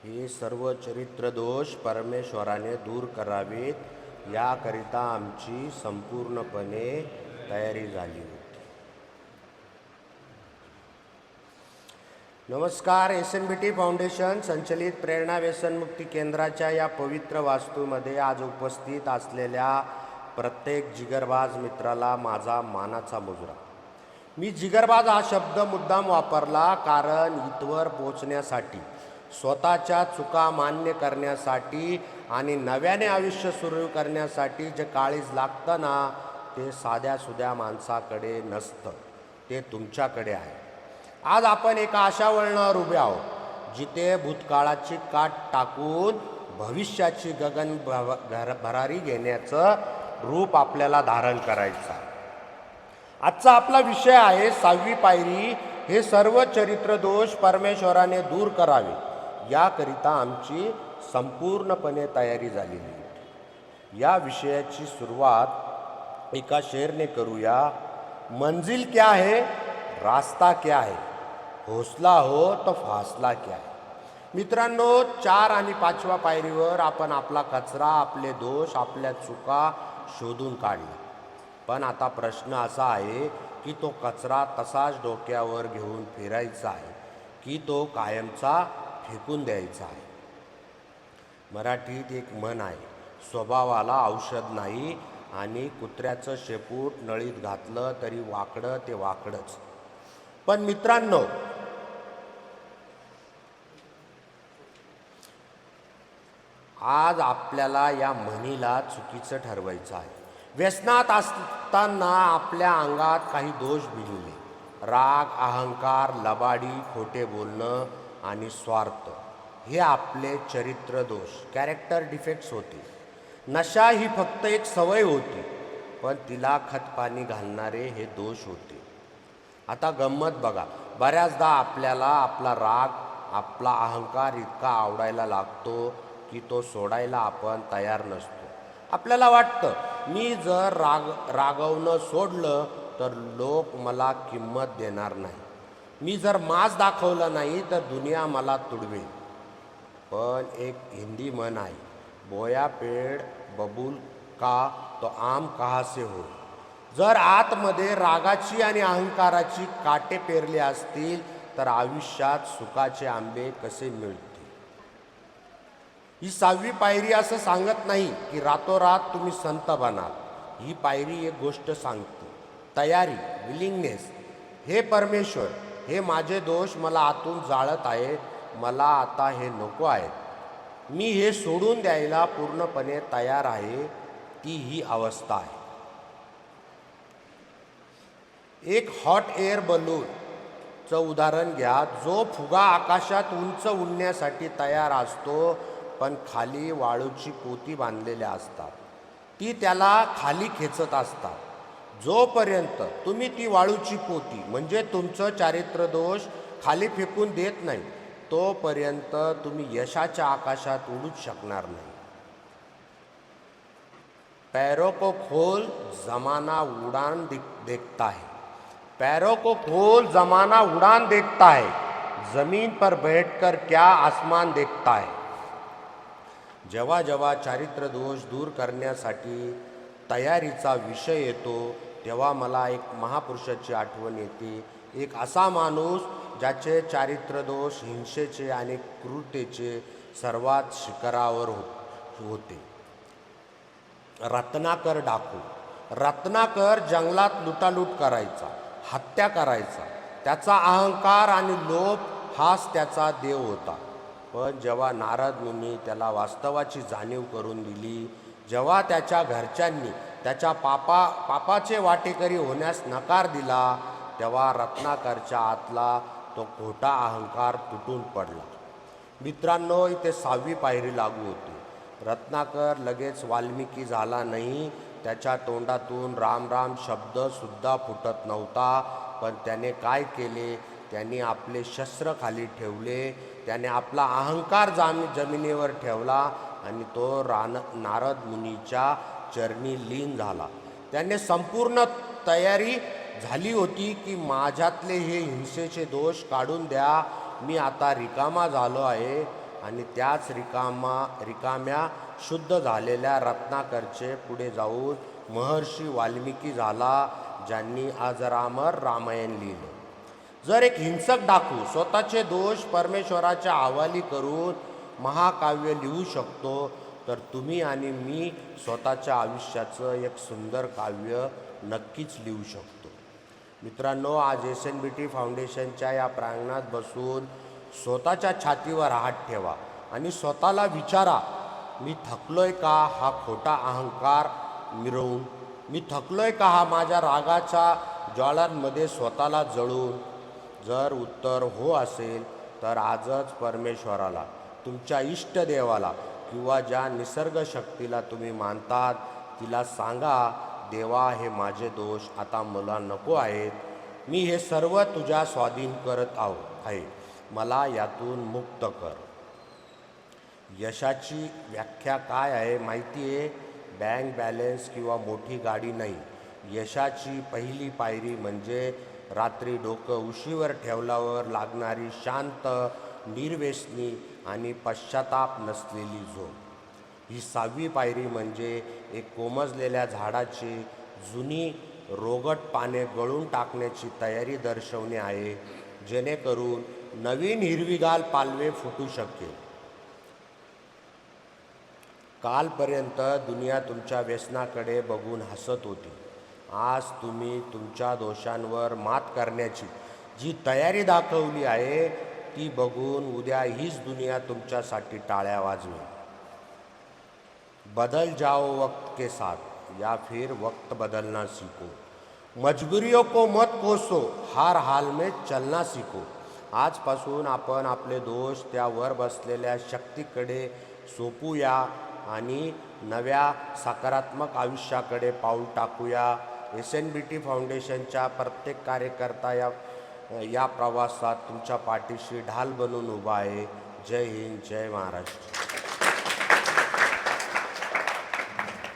हे सर्व चरित्र दोष परमेश्वराने दूर करावेत याकरिता आमची संपूर्णपणे तयारी झाली होती. नमस्कार. SNBT फाउंडेशन संचलित प्रेरणा व्यसनमुक्ती केंद्राच्या या पवित्र वास्तूमध्ये आज उपस्थित असलेल्या प्रत्येक जिगरबाज मित्राला माझा मानाचा मुजरा. मी जिगरबाज हा शब्द मुद्दाम वापरला कारण इथवर पोचण्यासाठी, स्वतःच्या चुका मान्य करण्यासाठी आणि नव्याने आयुष्य सुरू करण्यासाठी जे काळीज लागतं ना, ते साध्या सुध्या माणसाकडे नसतं, ते तुमच्याकडे आहे. आज आपण एका अशा वळणावर उभे आहोत जिथे भूतकाळाची काट टाकून भविष्याची गगन भरारी घेण्याचं रूप आपल्याला धारण करायचं आहे. आजचा आपला विषय आहे 6वी पायरी. हे सर्व चरित्र दोष परमेश्वराने दूर करावे याकरिता आमची संपूर्णपणे तयारी झालेली आहे. या विषयाची सुरुवात एका शेरने करूया. मंजिल क्या है, रास्ता क्या है, हौसला हो तो फासला क्या है. मित्रांनो, 4 आणि 5व्या पायरीवर आपण आपला कचरा, आपले दोष, आपल्या चुका शोधून काढले. पण आता प्रश्न असा आहे की तो कचरा तसाच डोक्यावर घेऊन फिरायचा आहे की तो कायमचा फेकून द्यायचा आहे. मराठीत एक म्हण आहे, स्वभावाला औषध नाही आणि कुत्र्याचं शेपूट नळीत घातलं तरी वाकडं ते वाकडंच. पण मित्रांनो, आज आपल्याला या म्हणीला चुकीचं ठरवायचं आहे. व्यसनात असताना आपल्या अंगात काही दोष भिनले. राग, अहंकार, लबाडी, खोटे बोलणं आणि स्वार्थ हे आपले चरित्र दोष, कॅरेक्टर डिफेक्ट्स होते. नशा ही फक्त एक सवय होती, पण तिला खतपाणी घालणारे हे दोष होते. आता गंमत बघा, बऱ्याचदा आपल्याला आपला राग, आपला अहंकार इतका आवडायला लागतो की तो सोडायला आपण तयार नसतो. आपल्याला वाटतं, मी जर रागवणं सोडलं तर लोक मला किंमत देणार नाही, मी जर माज दाखवलं नाही तर दुनिया मला तुडवेल. पण एक हिंदी म्हण आहे, बोया पेड़ बबूल का तो आम कहाँ से हो. जर आतमध्ये रागाची आणि अहंकाराची काटे पेरले असतील तर आयुष्यात सुखाचे आंबे कसे मिळतील. ही 6वी पायरी असं सांगत नाही की रातोरात तुम्ही संत बनाल. ही पायरी एक गोष्ट सांगते, तयारी, विलिंगनेस. हे परमेश्वर, हे माझे दोष मला आतून जाळत आहेत, मला आता हे नको आहेत, मी हे सोडून द्यायला पूर्णपणे तयार आहे. ती ही अवस्था आहे. एक हॉट एअर बलूनचं उदाहरण घ्या. जो फुगा आकाशात उंच उडण्यासाठी तयार असतो, पण खाली वाळूची पोती बांधलेल्या असतात, ती त्याला खाली खेचत असतात. जोपर्यंत तुम्ही ती वाळूची पोती म्हणजे तुमचं चारित्र दोष खाली फेकून देत नाही, तोपर्यंत तुम्ही यशाच्या आकाशात उडूच शकणार नाही. पैरों को खोल, जमाना उड़ान देखता है. पैरों को खोल, जमाना उड़ान देखता है. जमीन पर बैठकर क्या आसमान देखता है. जेव्हा जेव्हा चारित्र दोष दूर करण्यासाठी तयारीचा विषय येतो, तेव्हा मला एक महापुरुषाची आठवण येते. एक असा माणूस ज्याचे चारित्र दोष हिंसेचे आणि क्रूरतेचे सर्वात शिखरावर होते. रत्नाकर डाकू. रत्नाकर जंगलात लुटालूट करायचा, हत्या करायचा. त्याचा अहंकार आणि लोभ हाच त्याचा देव होता. पण जेव्हा नारद मुनी त्याला वास्तवाची जाणीव करून दिली, जेव्हा त्याच्या घरच्यांनी त्याच्या पापाचे वाटेकरी होण्यास नकार दिला, तेव्हा रत्नाकरच्या आतला तो खोटा अहंकार तुटून पडला. मित्रांनो, इथे 6वी पायरी लागू होती. रत्नाकर लगेच वाल्मिकी झाला नाही. त्याच्या तोंडातून राम राम शब्दसुद्धा फुटत नव्हता. पण त्याने काय केले, त्याने आपले शस्त्र खाली ठेवले, त्याने आपला अहंकार जमिनीवर ठेवला आणि तो नारद मुनीच्या चरणी लीन झाला. त्याने संपूर्ण तयारी झाली होती की माझ्यातले हे हिंसेचे दोष काढून द्या, मी आता रिकामा झालो आहे आणि त्याच रिकाम्या शुद्ध झालेल्या रत्नाकरचे पुढे जाऊन महर्षी वाल्मिकी झाला, ज्यांनी अजरामर रामायण लिहिलं. जर एक हिंसक डाकू स्वतःचे दोष परमेश्वराच्या हवाली करून महाकाव्य लिहू शकतो, तर तुम्ही आणि मी स्वतःच्या आयुष्याचं एक सुंदर काव्य नक्कीच लिहू शकतो. मित्रांनो, आज SNBT फाउंडेशनच्या या प्रांगणात बसून स्वतःच्या छातीवर हात ठेवा आणि स्वतःला विचारा, मी थकलोय का हा खोटा अहंकार मिरवून? मी थकलोय का हा माझ्या रागाच्या ज्वाळांमध्ये स्वतःला जळून? जर उत्तर हो असेल तर आजच परमेश्वराला, तुमच्या इष्टदेवाला किंवा ज्या निसर्ग शक्तीला तुम्ही मानतात तिला सांगा, देवा, हे माझे दोष आता मला नको आहेत. मी हे सर्व तुझ्या स्वाधीन करत आहे. मला यातून मुक्त कर. यशाची व्याख्या काय आहे माहिती आहे? बँक बॅलन्स किंवा मोठी गाडी नाही. यशाची पहिली पायरी म्हणजे रात्री डोकं उशीवर ठेवल्यावर लागणारी शांत, निर्व्यसनी आणि पश्चाताप नसलेली झोप. ही 6वी पायरी म्हणजे एक कोमजलेल्या झाडाची जुनी रोगट पाने गळून टाकण्याची तयारी दर्शवणे आहे, जेणेकरून नवीन हिरवीगार पालवे फुटू शकेल. कालपर्यंत दुनिया तुमच्या व्यसनाकडे बघून हसत होती. आज तुम्ही तुमच्या दोषांवर मात करण्याची जी तयारी दाखवली आहे, ती बघून उद्या हीच दुनिया तुमच्यासाठी टाळ्या वाजवेल. बदल जाओ वक्त के साथ, या फिर वक्त बदलना सीखो. मजबूरियों को मत कोसो, हर हाल में चलना सीखो. आजपासून आपण आपले दोष त्या वर बसलेल्या शक्तीकडे सोपूया आणि नव्या सकारात्मक आयुष्याकडे पाऊल टाकूया. SNBT फाउंडेशनच्या प्रत्येक कार्यकर्ता या प्रवासात तुमच्या पाठीशी ढाल बनून उभा आहे. जय हिंद, जय महाराष्ट्र.